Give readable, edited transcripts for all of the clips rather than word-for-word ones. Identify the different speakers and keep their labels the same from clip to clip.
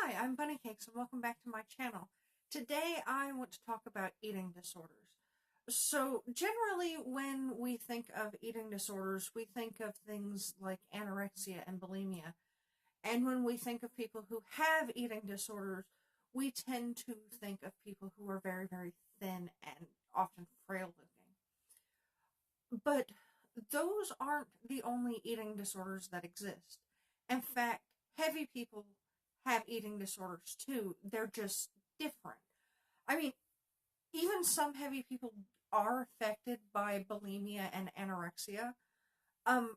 Speaker 1: Hi, I'm Bunny Cakes and welcome back to my channel. Today I want to talk about eating disorders. So generally when we think of eating disorders, we think of things like anorexia and bulimia. And when we think of people who have eating disorders, we tend to think of people who are very, very thin and often frail looking. But those aren't the only eating disorders that exist. In fact, heavy people have eating disorders too. They're just different. I mean, even some heavy people are affected by bulimia and anorexia. Um,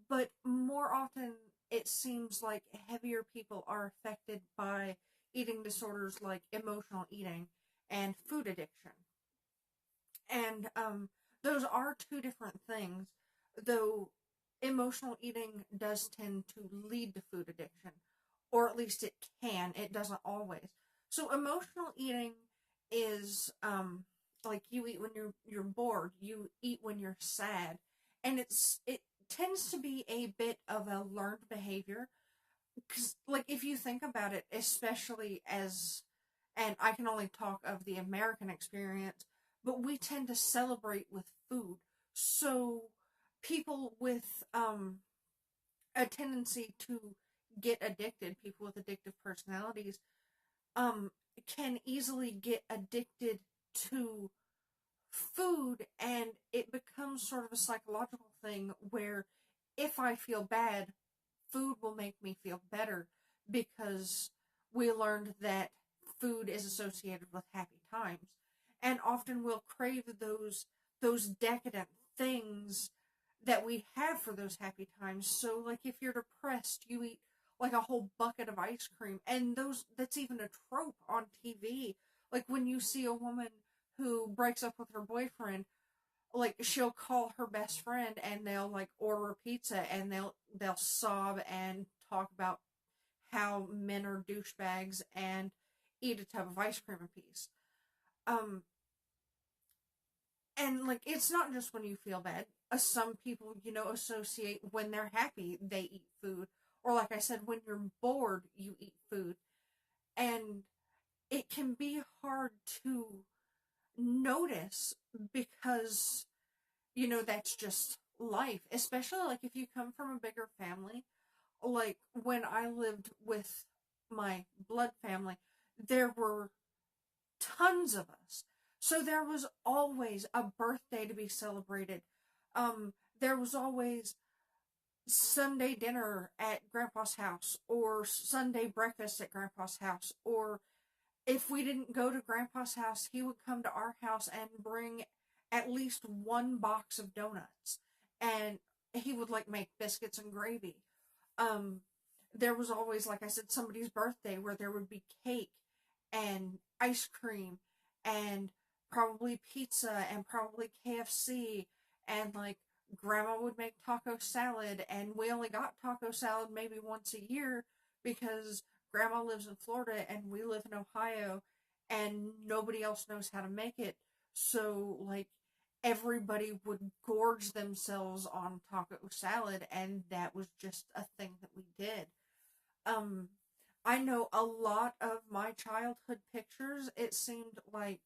Speaker 1: but more often it seems like heavier people are affected by eating disorders like emotional eating and food addiction. And those are two different things, though emotional eating does tend to lead to food addiction, or at least it can. It doesn't always. So emotional eating is like you eat when you're bored, you eat when you're sad, and it tends to be a bit of a learned behavior. Because, like, if you think about it, especially as, and I can only talk of the American experience, but we tend to celebrate with food. So people with a tendency to get addicted, people with addictive personalities, um, can easily get addicted to food, and it becomes sort of a psychological thing where if I feel bad, food will make me feel better because we learned that food is associated with happy times. And often we'll crave those decadent things that we have for those happy times. So like if you're depressed, you eat like a whole bucket of ice cream. And that's even a trope on TV. Like when you see a woman who breaks up with her boyfriend, like she'll call her best friend and they'll like order a pizza and they'll sob and talk about how men are douchebags and eat a tub of ice cream apiece. Um, and like it's not just when you feel bad. Some people, associate when they're happy they eat food, or like I said, when you're bored you eat food, and it can be hard to notice because that's just life, especially like if you come from a bigger family. Like when I lived with my blood family, there were tons of us. So there was always a birthday to be celebrated. There was always Sunday dinner at Grandpa's house, or Sunday breakfast at Grandpa's house, or if we didn't go to Grandpa's house, he would come to our house and bring at least one box of donuts. And he would like make biscuits and gravy. Um, there was always, like I said, somebody's birthday where there would be cake and ice cream and probably pizza and probably KFC, and like grandma would make taco salad, and we only got taco salad maybe once a year because grandma lives in Florida and we live in Ohio and nobody else knows how to make it. So like everybody would gorge themselves on taco salad, and that was just a thing that we did. Um, I know a lot of my childhood pictures, it seemed like,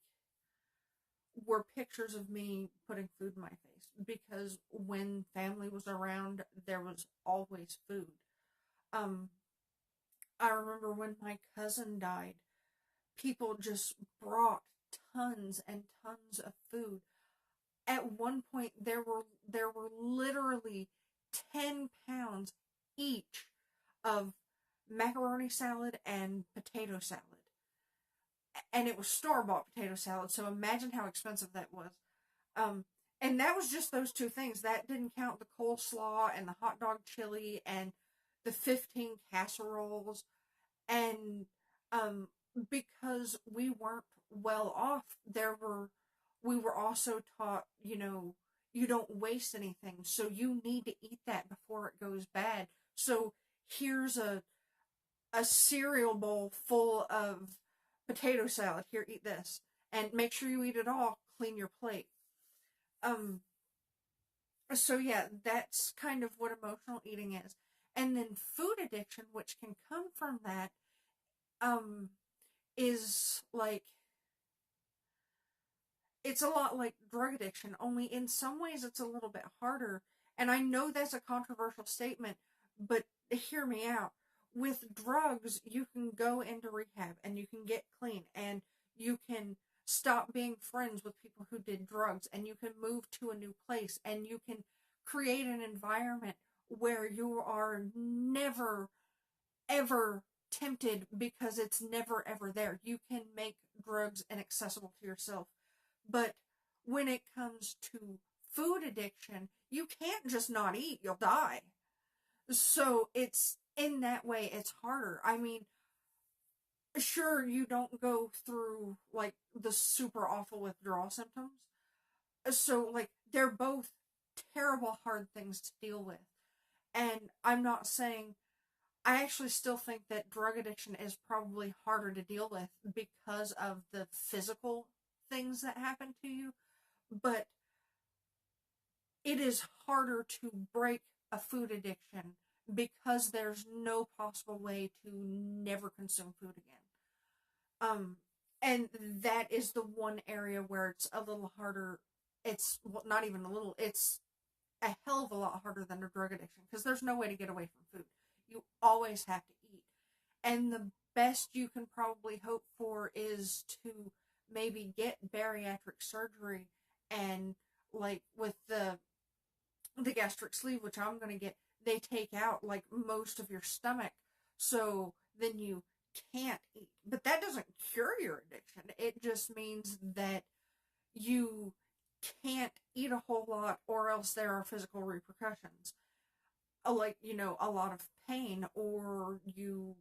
Speaker 1: were pictures of me putting food in my face because when family was around, there was always food. Um, I remember when my cousin died, people just brought tons and tons of food. At one point, there were literally 10 pounds each of macaroni salad and potato salad. And it was store-bought potato salad, so imagine how expensive that was. Um, and that was just those two things. That didn't count the coleslaw and the hot dog chili and the 15 casseroles. And because we weren't well off, we were also taught, you don't waste anything, so you need to eat that before it goes bad. So here's a cereal bowl full of potato salad. Here, eat this. And make sure you eat it all. Clean your plate. Um, so yeah, that's kind of what emotional eating is. And then food addiction, which can come from that, um is like, it's a lot like drug addiction, only in some ways it's a little bit harder. And I know that's a controversial statement, but hear me out. With drugs, you can go into rehab and you can get clean and you can stop being friends with people who did drugs and you can move to a new place and you can create an environment where you are never ever tempted because it's never ever there. You can make drugs inaccessible to yourself. But when it comes to food addiction, you can't just not eat, you'll die. So it's in that way, it's harder. I mean, sure, you don't go through like the super awful withdrawal symptoms. So, like, they're both terrible, hard things to deal with. And I'm not saying, I actually still think that drug addiction is probably harder to deal with because of the physical things that happen to you, but it is harder to break a food addiction because there's no possible way to never consume food again. Um, and that is the one area where it's a little harder. It's, well, not even a little, it's a hell of a lot harder than a drug addiction because there's no way to get away from food. You always have to eat. And the best you can probably hope for is to maybe get bariatric surgery, and like with the gastric sleeve, which I'm going to get, they take out like most of your stomach, so then you can't eat. But that doesn't cure your addiction. It just means that you can't eat a whole lot, or else there are physical repercussions. Like, you know, a lot of pain, or you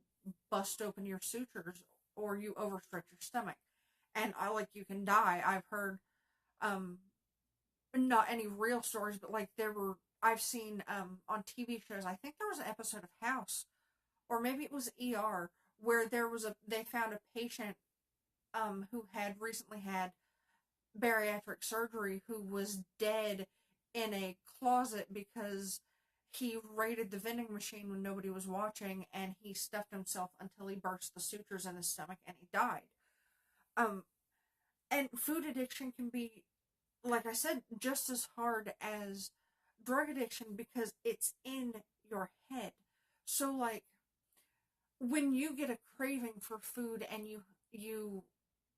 Speaker 1: bust open your sutures, or you overstretch your stomach. And like, you can die. I've heard, um, not any real stories, but like I've seen, on TV shows, I think there was an episode of House, or maybe it was ER, where they found a patient, who had recently had bariatric surgery, who was dead in a closet because he raided the vending machine when nobody was watching and he stuffed himself until he burst the sutures in his stomach and he died. Um, and food addiction can be, like I said, just as hard as drug addiction because it's in your head. So like, when you get a craving for food and you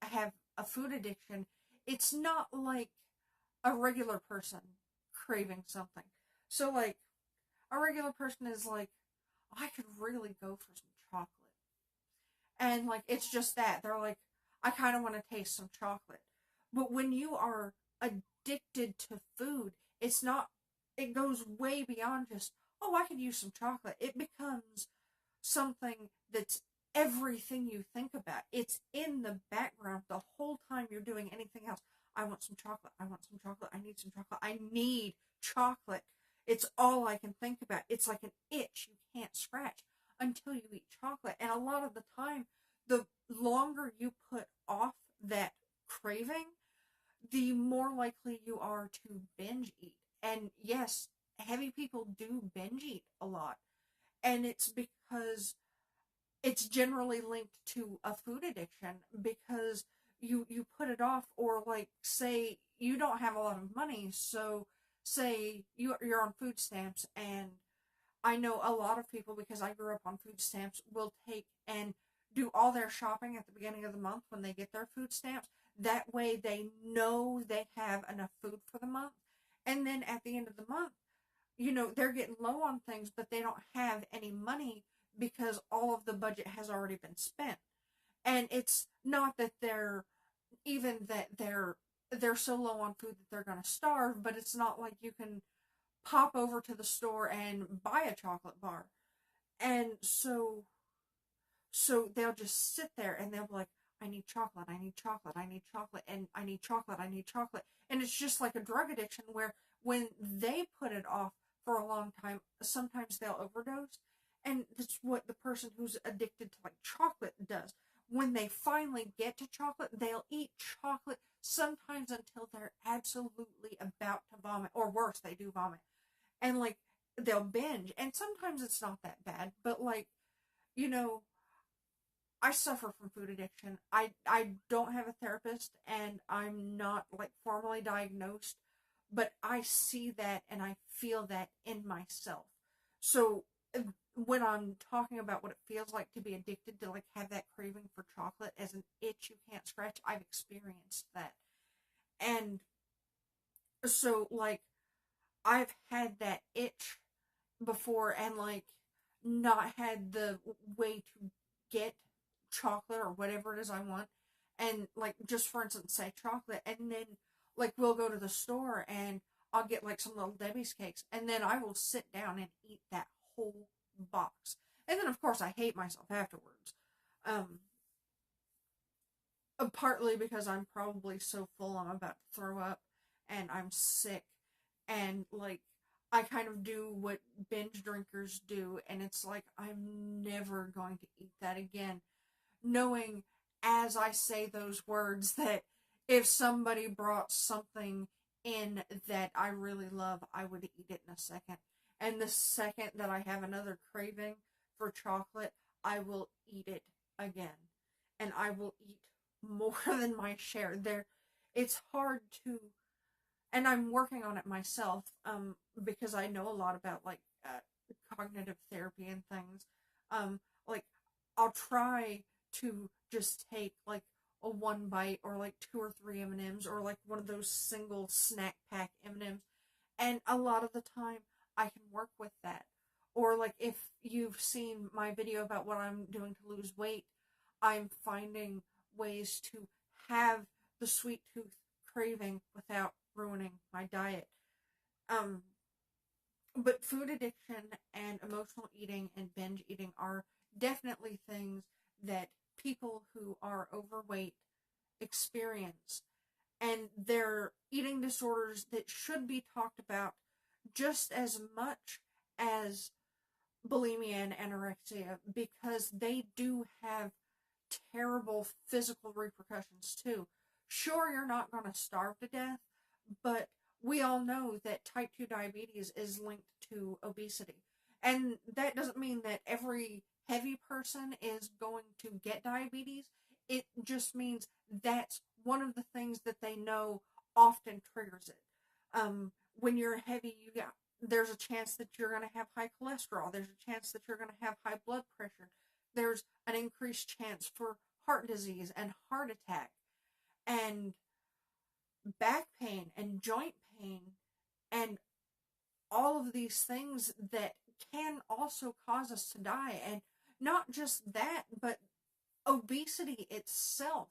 Speaker 1: have a food addiction, it's not like a regular person craving something. So like, a regular person is like, I could really go for some chocolate. And like, it's just that. They're like, I kind of want to taste some chocolate. But when you are addicted to food, it's not, it goes way beyond just, oh, I could use some chocolate. It becomes something that's everything you think about. It's in the background the whole time you're doing anything else. I want some chocolate. I want some chocolate. I need some chocolate. I need chocolate. It's all I can think about. It's like an itch you can't scratch until you eat chocolate. And a lot of the time, the longer you put off that craving, the more likely you are to binge eat. And yes, heavy people do binge eat a lot. And it's because it's generally linked to a food addiction, because you put it off, or like, say you don't have a lot of money, so say you're on food stamps, and I know a lot of people, because I grew up on food stamps, will take and do all their shopping at the beginning of the month when they get their food stamps. That way they know they have enough food for the month. And then at the end of the month, you know, they're getting low on things, but they don't have any money because all of the budget has already been spent. And it's not that they're so low on food that they're going to starve, but it's not like you can pop over to the store and buy a chocolate bar. And so they'll just sit there and they'll be like, I need chocolate, I need chocolate, I need chocolate, and I need chocolate, I need chocolate. And it's just like a drug addiction, where when they put it off for a long time, sometimes they'll overdose. And that's what the person who's addicted to like chocolate does. When they finally get to chocolate, they'll eat chocolate sometimes until they're absolutely about to vomit, or worse, they do vomit. And like, they'll binge. And sometimes it's not that bad, but like, you know, I suffer from food addiction. I don't have a therapist, and I'm not like formally diagnosed, but I see that and I feel that in myself. So when I'm talking about what it feels like to be addicted, to like have that craving for chocolate as an itch you can't scratch, I've experienced that. And so like I've had that itch before, and like not had the way to get chocolate or whatever it is I want. And like, just for instance, say chocolate, and then like we'll go to the store and I'll get like some little Debbie's cakes, and then I will sit down and eat that whole box. And then of course I hate myself afterwards. Um Partly because I'm probably so full I'm about to throw up and I'm sick, and like I kind of do what binge drinkers do, and it's like I'm never going to eat that again, knowing as I say those words that if somebody brought something in that I really love, I would eat it in a second. And the second that I have another craving for chocolate, I will eat it again. And I will eat more than my share. It's hard to, and I'm working on it myself, because I know a lot about like cognitive therapy and things. Like I'll try to just take like a one bite or like two or three M&Ms, or like one of those single snack pack M&Ms, and a lot of the time I can work with that. Or like if you've seen my video about what I'm doing to lose weight, I'm finding ways to have the sweet tooth craving without ruining my diet. Um, but food addiction and emotional eating and binge eating are definitely things that people who are overweight experience. And they're eating disorders that should be talked about just as much as bulimia and anorexia, because they do have terrible physical repercussions too. Sure, you're not going to starve to death, but we all know that type 2 diabetes is linked to obesity. And that doesn't mean that every heavy person is going to get diabetes. It just means that's one of the things that they know often triggers it. When you're heavy, there's a chance that you're going to have high cholesterol. There's a chance that you're going to have high blood pressure. There's an increased chance for heart disease and heart attack and back pain and joint pain, and all of these things that can also cause us to die. And not just that, but obesity itself.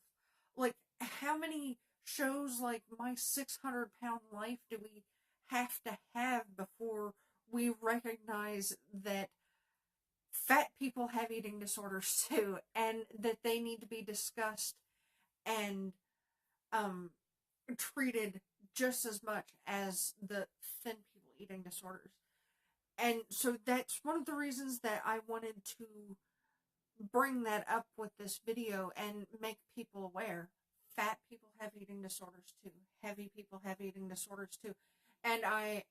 Speaker 1: Like, how many shows like My 600-Pound Life do we have to have before we recognize that fat people have eating disorders too, and that they need to be discussed and treated just as much as the thin people eating disorders? And so that's one of the reasons that I wanted to bring that up with this video and make people aware. Fat people have eating disorders too. Heavy people have eating disorders too. And I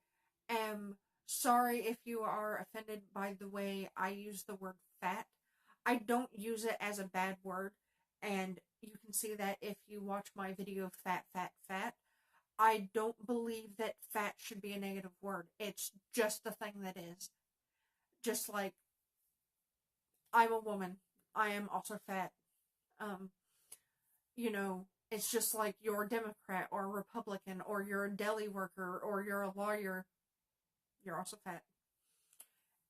Speaker 1: am sorry if you are offended by the way I use the word fat. I don't use it as a bad word, and you can see that if you watch my video Fat, Fat, Fat. I don't believe that fat should be a negative word. It's just the thing that is. Just like I'm a woman, I am also fat. Um, it's just like you're a Democrat or a Republican, or you're a deli worker, or you're a lawyer. You're also fat.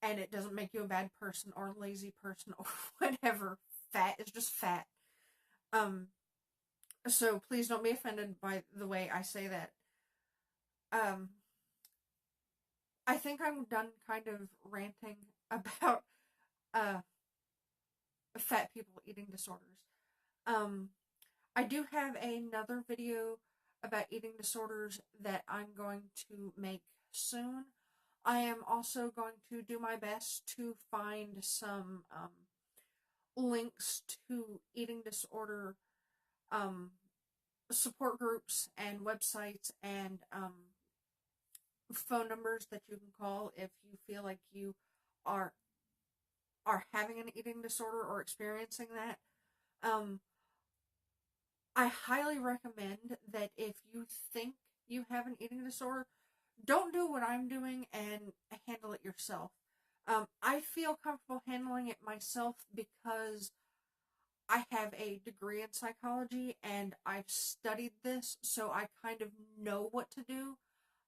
Speaker 1: And it doesn't make you a bad person or a lazy person or whatever. Fat is just fat. So please don't be offended by the way I say that. I think I'm done kind of ranting about fat people eating disorders. I do have another video about eating disorders that I'm going to make soon. I am also going to do my best to find some links to eating disorder support groups and websites and phone numbers that you can call if you feel like you are having an eating disorder or experiencing that. Um, I highly recommend that if you think you have an eating disorder, don't do what I'm doing and handle it yourself. I feel comfortable handling it myself because I have a degree in psychology and I've studied this, so I kind of know what to do.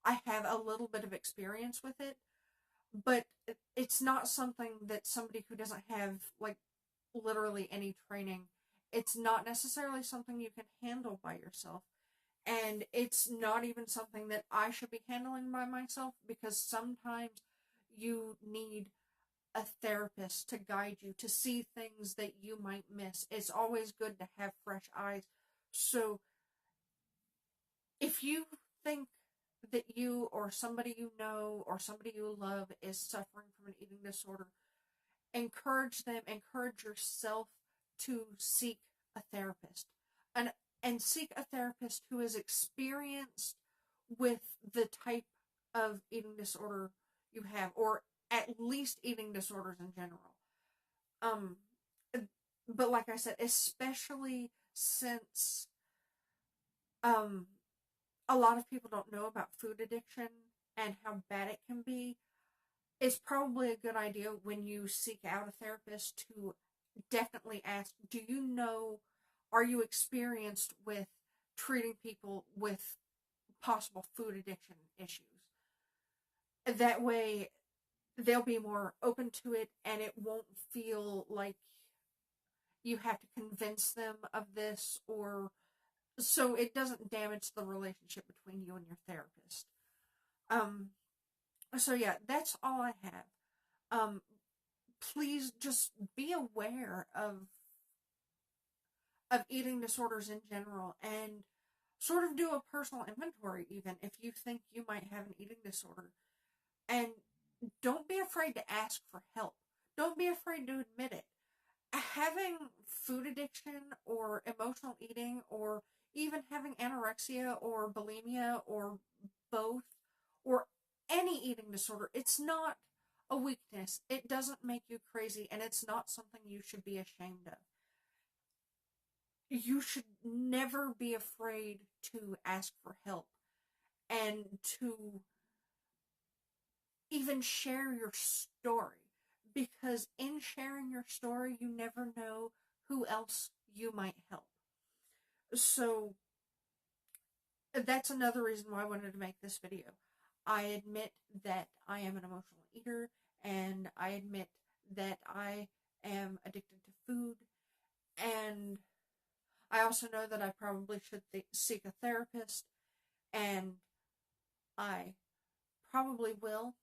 Speaker 1: I have a little bit of experience with it, but it's not something that somebody who doesn't have, like, literally any training, it's not necessarily something you can handle by yourself. And it's not even something that I should be handling by myself, because sometimes you need a therapist to guide you to see things that you might miss. It's always good to have fresh eyes. So if you think that you or somebody you know or somebody you love is suffering from an eating disorder, encourage them, encourage yourself to seek a therapist. And seek a therapist who is experienced with the type of eating disorder you have, or at least eating disorders in general. Um, but like I said, especially since um, a lot of people don't know about food addiction and how bad it can be, it's probably a good idea when you seek out a therapist to definitely ask, do you know, are you experienced with treating people with possible food addiction issues? That way, they'll be more open to it and it won't feel like you have to convince them of this, or so it doesn't damage the relationship between you and your therapist. Um, so yeah, that's all I have. Um, please just be aware of eating disorders in general and sort of do a personal inventory, even if you think you might have an eating disorder. And don't be afraid to ask for help. Don't be afraid to admit it. Having food addiction or emotional eating, or even having anorexia or bulimia or both, or any eating disorder, it's not a weakness. It doesn't make you crazy, and it's not something you should be ashamed of. You should never be afraid to ask for help and to even share your story, because in sharing your story, you never know who else you might help. So that's another reason why I wanted to make this video. I admit that I am an emotional eater, and I admit that I am addicted to food, and I also know that I probably should seek a therapist, and I probably will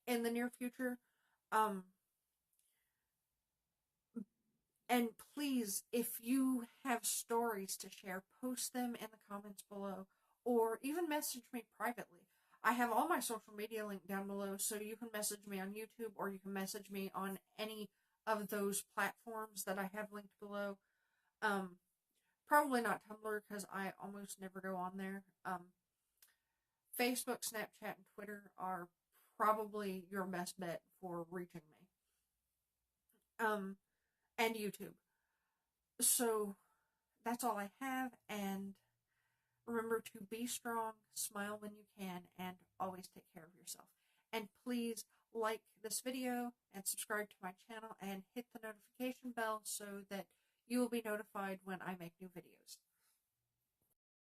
Speaker 1: in the near future. Um, and please, if you have stories to share, post them in the comments below, or even message me privately. I have all my social media linked down below, so you can message me on YouTube, or you can message me on any of those platforms that I have linked below. Um, Probably not Tumblr, because I almost never go on there. Facebook, Snapchat, and Twitter are probably your best bet for reaching me. And YouTube. So that's all I have, and remember to be strong, smile when you can, and always take care of yourself. And please like this video and subscribe to my channel and hit the notification bell so that you will be notified when I make new videos.